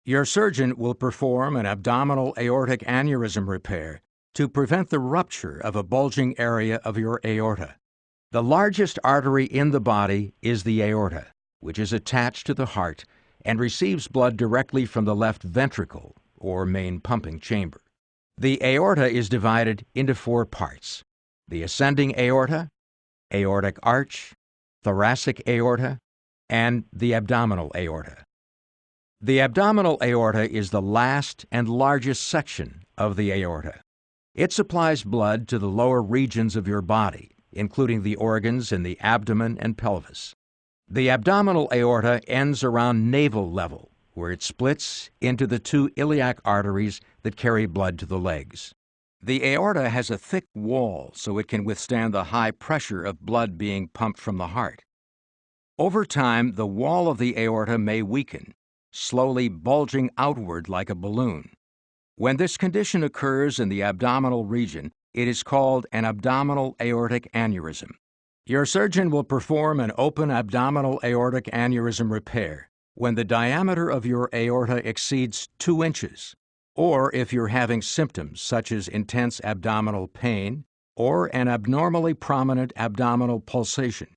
Your surgeon will perform an abdominal aortic aneurysm repair to prevent the rupture of a bulging area of your aorta. The largest artery in the body is the aorta, which is attached to the heart and receives blood directly from the left ventricle, or main pumping chamber. The aorta is divided into 4 parts: the ascending aorta, aortic arch, thoracic aorta, and the abdominal aorta. The abdominal aorta is the last and largest section of the aorta. It supplies blood to the lower regions of your body, including the organs in the abdomen and pelvis. The abdominal aorta ends around navel level, where it splits into the 2 iliac arteries that carry blood to the legs. The aorta has a thick wall so it can withstand the high pressure of blood being pumped from the heart. Over time, the wall of the aorta may weaken, slowly bulging outward like a balloon. When this condition occurs in the abdominal region, it is called an abdominal aortic aneurysm. Your surgeon will perform an open abdominal aortic aneurysm repair when the diameter of your aorta exceeds 2 inches, or if you're having symptoms such as intense abdominal pain or an abnormally prominent abdominal pulsation.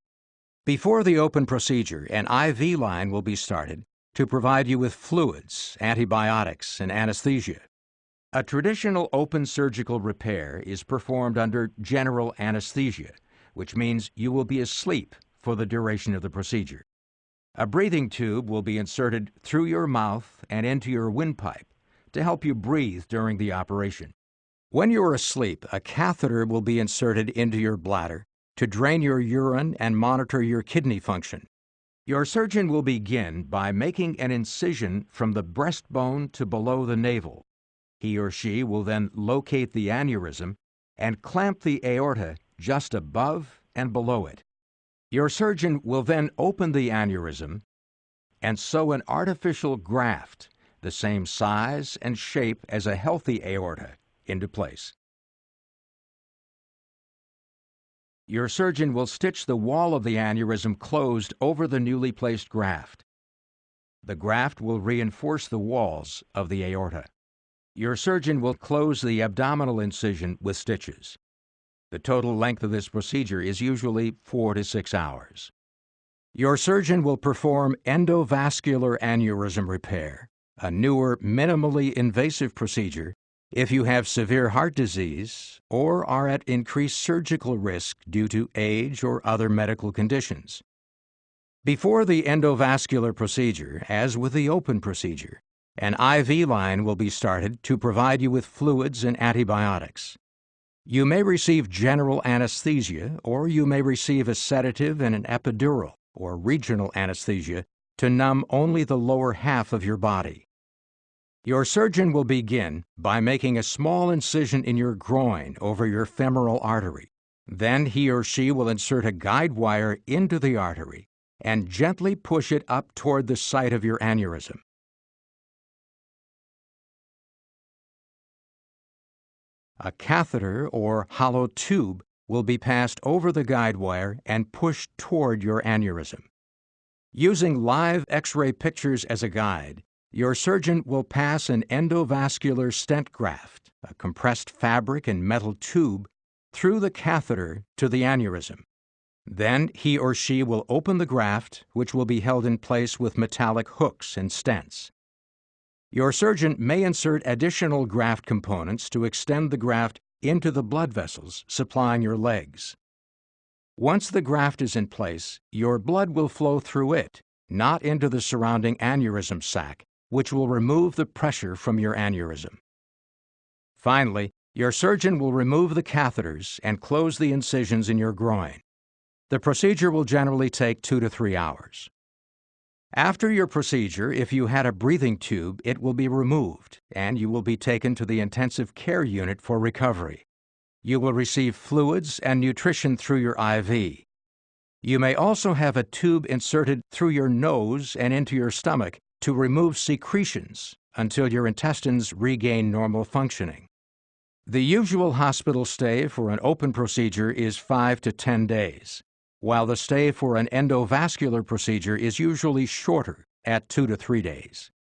Before the open procedure, an IV line will be started to provide you with fluids, antibiotics, and anesthesia. A traditional open surgical repair is performed under general anesthesia, which means you will be asleep for the duration of the procedure. A breathing tube will be inserted through your mouth and into your windpipe to help you breathe during the operation. When you are asleep, a catheter will be inserted into your bladder to drain your urine and monitor your kidney function. Your surgeon will begin by making an incision from the breastbone to below the navel. He or she will then locate the aneurysm and clamp the aorta just above and below it. Your surgeon will then open the aneurysm and sew an artificial graft, the same size and shape as a healthy aorta, into place. Your surgeon will stitch the wall of the aneurysm closed over the newly placed graft. The graft will reinforce the walls of the aorta. Your surgeon will close the abdominal incision with stitches. The total length of this procedure is usually 4 to 6 hours. Your surgeon will perform endovascular aneurysm repair, a newer, minimally invasive procedure if you have severe heart disease or are at increased surgical risk due to age or other medical conditions. Before the endovascular procedure, as with the open procedure, an IV line will be started to provide you with fluids and antibiotics. You may receive general anesthesia, or you may receive a sedative and an epidural, or regional anesthesia, to numb only the lower half of your body. Your surgeon will begin by making a small incision in your groin over your femoral artery. Then he or she will insert a guide wire into the artery and gently push it up toward the site of your aneurysm. A catheter or hollow tube will be passed over the guide wire and pushed toward your aneurysm. Using live X-ray pictures as a guide, your surgeon will pass an endovascular stent graft, a compressed fabric and metal tube, through the catheter to the aneurysm. Then he or she will open the graft, which will be held in place with metallic hooks and stents. Your surgeon may insert additional graft components to extend the graft into the blood vessels supplying your legs. Once the graft is in place, your blood will flow through it, not into the surrounding aneurysm sac, which will remove the pressure from your aneurysm. Finally, your surgeon will remove the catheters and close the incisions in your groin. The procedure will generally take 2 to 3 hours. After your procedure, if you had a breathing tube, it will be removed, and you will be taken to the intensive care unit for recovery. You will receive fluids and nutrition through your IV. You may also have a tube inserted through your nose and into your stomach to remove secretions until your intestines regain normal functioning. The usual hospital stay for an open procedure is 5 to 10 days, while the stay for an endovascular procedure is usually shorter, at 2 to 3 days.